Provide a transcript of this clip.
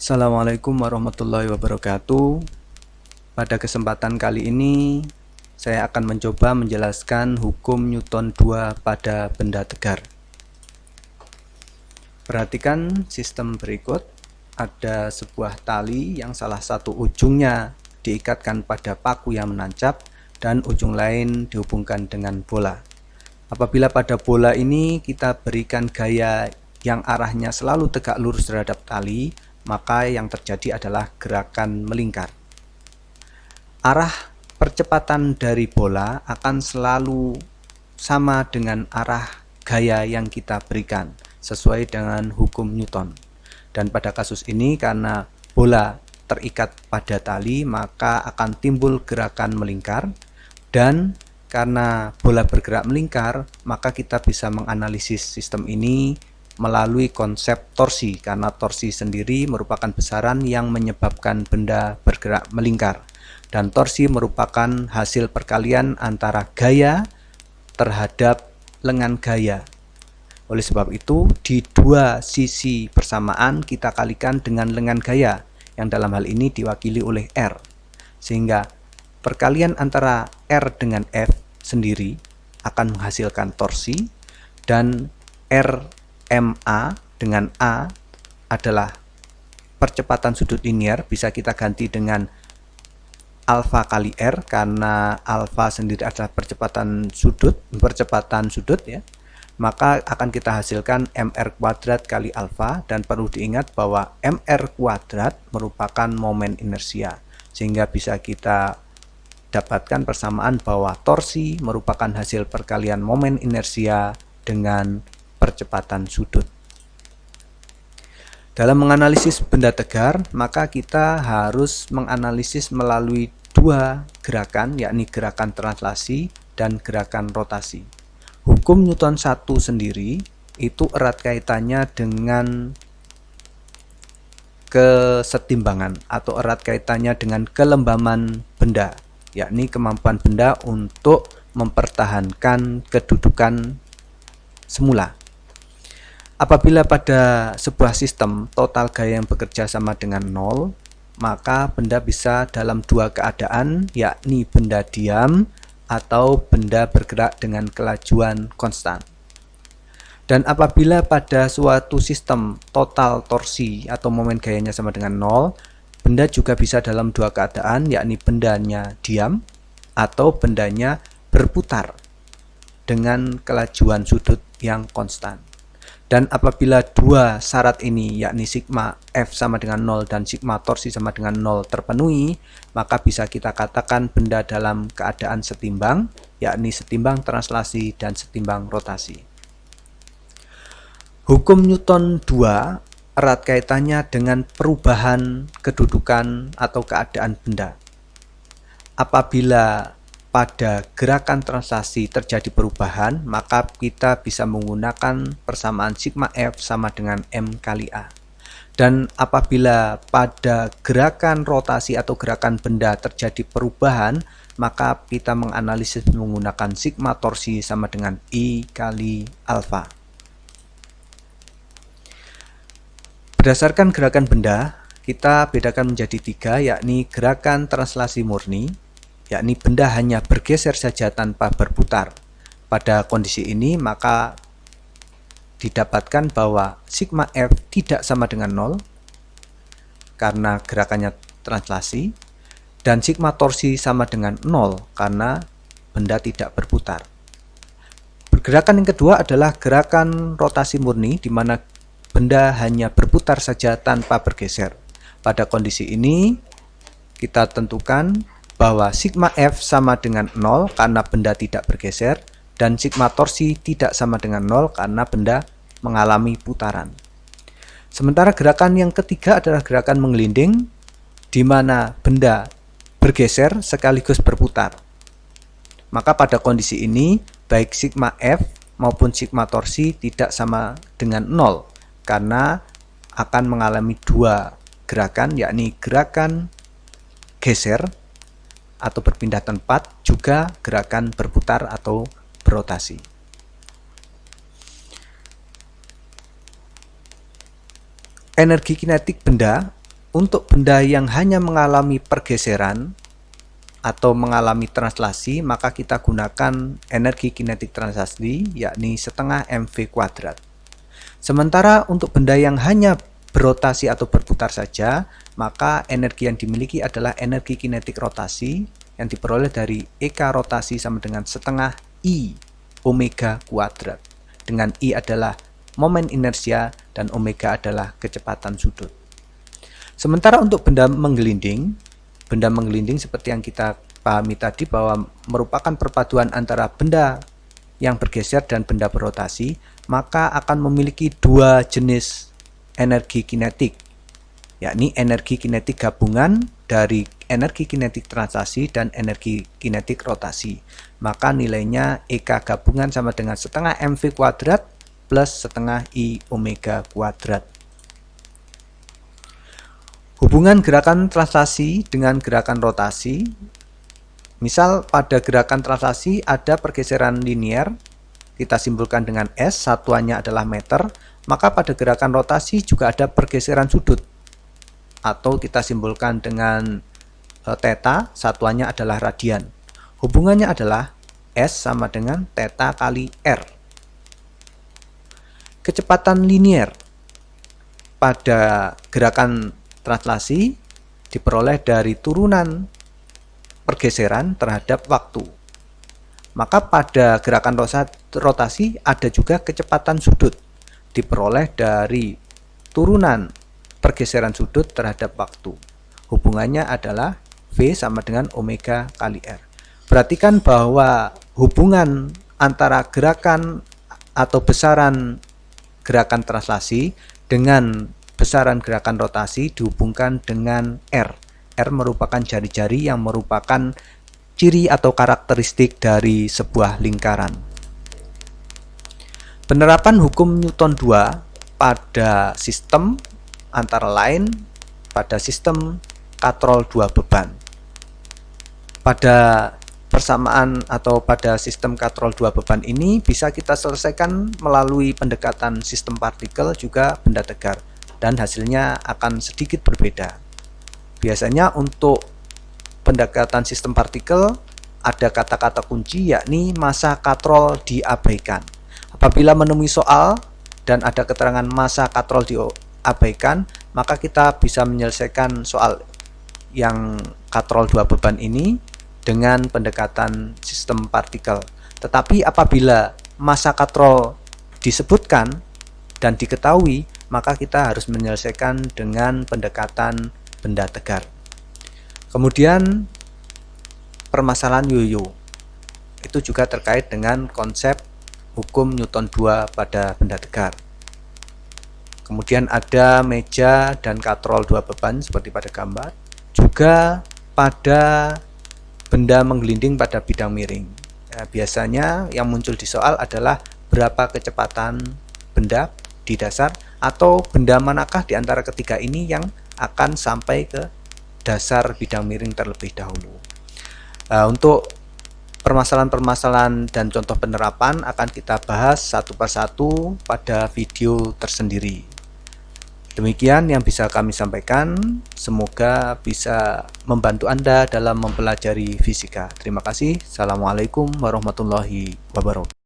Assalamualaikum warahmatullahi wabarakatuh. Pada kesempatan kali ini, saya akan mencoba menjelaskan hukum Newton 2 pada benda tegar. Perhatikan sistem berikut. Ada sebuah tali yang salah satu ujungnya diikatkan pada paku yang menancap dan ujung lain dihubungkan dengan bola. Apabila pada bola ini kita berikan gaya yang arahnya selalu tegak lurus terhadap tali, maka yang terjadi adalah gerakan melingkar. Arah percepatan dari bola akan selalu sama dengan arah gaya yang kita berikan sesuai dengan hukum Newton. Dan pada kasus ini karena bola terikat pada tali, maka akan timbul gerakan melingkar, dan karena bola bergerak melingkar, maka kita bisa menganalisis sistem ini melalui konsep torsi, karena torsi sendiri merupakan besaran yang menyebabkan benda bergerak melingkar, dan torsi merupakan hasil perkalian antara gaya terhadap lengan gaya. Oleh sebab itu, di dua sisi persamaan kita kalikan dengan lengan gaya, yang dalam hal ini diwakili oleh R, sehingga perkalian antara R dengan F sendiri akan menghasilkan torsi, dan RMA dengan A adalah percepatan sudut linier. Bisa kita ganti dengan alfa kali R, karena alfa sendiri adalah percepatan sudut ya. Maka akan kita hasilkan mr kuadrat kali alfa, dan perlu diingat bahwa mr kuadrat merupakan momen inersia, sehingga bisa kita dapatkan persamaan bahwa torsi merupakan hasil perkalian momen inersia dengan percepatan sudut. Dalam menganalisis benda tegar, maka kita harus menganalisis melalui dua gerakan, yakni gerakan translasi dan gerakan rotasi. Hukum Newton 1 sendiri itu erat kaitannya dengan kesetimbangan atau erat kaitannya dengan kelembaman benda, yakni kemampuan benda untuk mempertahankan kedudukan semula. Apabila pada sebuah sistem total gaya yang bekerja sama dengan 0, maka benda bisa dalam dua keadaan, yakni benda diam atau benda bergerak dengan kelajuan konstan. Dan apabila pada suatu sistem total torsi atau momen gayanya sama dengan 0, benda juga bisa dalam dua keadaan, yakni bendanya diam atau bendanya berputar dengan kelajuan sudut yang konstan. Dan apabila dua syarat ini, yakni sigma F sama dengan 0 dan sigma torsi sama dengan 0 terpenuhi, maka bisa kita katakan benda dalam keadaan setimbang, yakni setimbang translasi dan setimbang rotasi. Hukum Newton 2 erat kaitannya dengan perubahan kedudukan atau keadaan benda. Apabila pada gerakan translasi terjadi perubahan, maka kita bisa menggunakan persamaan sigma F sama dengan M kali A. Dan apabila pada gerakan rotasi atau gerakan benda terjadi perubahan, maka kita menganalisis menggunakan sigma torsi sama dengan I kali alfa. Berdasarkan gerakan benda, kita bedakan menjadi tiga, yakni gerakan translasi murni, yakni benda hanya bergeser saja tanpa berputar. Pada kondisi ini maka didapatkan bahwa sigma F tidak sama dengan 0 karena gerakannya translasi, dan sigma torsi sama dengan 0 karena benda tidak berputar. Gerakan yang kedua adalah gerakan rotasi murni, di mana benda hanya berputar saja tanpa bergeser. Pada kondisi ini kita tentukan bahwa sigma F sama dengan 0 karena benda tidak bergeser, dan sigma torsi tidak sama dengan 0 karena benda mengalami putaran. Sementara gerakan yang ketiga adalah gerakan menggelinding, di mana benda bergeser sekaligus berputar. Maka pada kondisi ini baik sigma F maupun sigma torsi tidak sama dengan 0 karena akan mengalami dua gerakan, yakni gerakan geser atau berpindah tempat, juga gerakan berputar atau berotasi. Energi kinetik benda untuk benda yang hanya mengalami pergeseran atau mengalami translasi, maka kita gunakan energi kinetik translasi, yakni setengah mv kuadrat. Sementara untuk benda yang hanya berotasi atau berputar saja, maka energi yang dimiliki adalah energi kinetik rotasi yang diperoleh dari Eka rotasi sama dengan setengah I omega kuadrat, dengan I adalah momen inersia dan omega adalah kecepatan sudut. Sementara untuk benda menggelinding seperti yang kita pahami tadi bahwa merupakan perpaduan antara benda yang bergeser dan benda berotasi, maka akan memiliki dua jenis energi kinetik, yakni energi kinetik gabungan dari energi kinetik translasi dan energi kinetik rotasi. Maka nilainya Eka gabungan sama dengan setengah mv kuadrat plus setengah I omega kuadrat. Hubungan gerakan translasi dengan gerakan rotasi. Misal pada gerakan translasi ada pergeseran linier, kita simpulkan dengan S, satuannya adalah meter, maka pada gerakan rotasi juga ada pergeseran sudut, atau kita simpulkan dengan theta, satuannya adalah radian. Hubungannya adalah S sama dengan theta kali R. Kecepatan linier pada gerakan translasi diperoleh dari turunan pergeseran terhadap waktu. Maka pada gerakan rotasi ada juga kecepatan sudut diperoleh dari turunan pergeseran sudut terhadap waktu. Hubungannya adalah V sama dengan omega kali R. Perhatikan bahwa hubungan antara gerakan atau besaran gerakan translasi dengan besaran gerakan rotasi dihubungkan dengan R. R merupakan jari-jari yang merupakan ciri atau karakteristik dari sebuah lingkaran. Penerapan hukum Newton 2 pada sistem antara lain pada sistem katrol 2 beban. Pada persamaan atau pada sistem katrol 2 beban ini bisa kita selesaikan melalui pendekatan sistem partikel juga benda tegar, dan hasilnya akan sedikit berbeda. Biasanya untuk pendekatan sistem partikel ada kata-kata kunci, yakni massa katrol diabaikan. Apabila menemui soal dan ada keterangan massa katrol diabaikan, maka kita bisa menyelesaikan soal yang katrol 2 beban ini dengan pendekatan sistem partikel. Tetapi apabila massa katrol disebutkan dan diketahui, maka kita harus menyelesaikan dengan pendekatan benda tegar. Kemudian permasalahan yoyo itu juga terkait dengan konsep hukum Newton 2 pada benda tegar. Kemudian ada meja dan katrol 2 beban seperti pada gambar, juga pada benda menggelinding pada bidang miring. Biasanya yang muncul di soal adalah berapa kecepatan benda di dasar, atau benda manakah di antara ketiga ini yang akan sampai ke dasar bidang miring terlebih dahulu. Untuk permasalahan-permasalahan dan contoh penerapan akan kita bahas satu persatu pada video tersendiri. Demikian yang bisa kami sampaikan, semoga bisa membantu Anda dalam mempelajari fisika. Terima kasih. Assalamualaikum warahmatullahi wabarakatuh.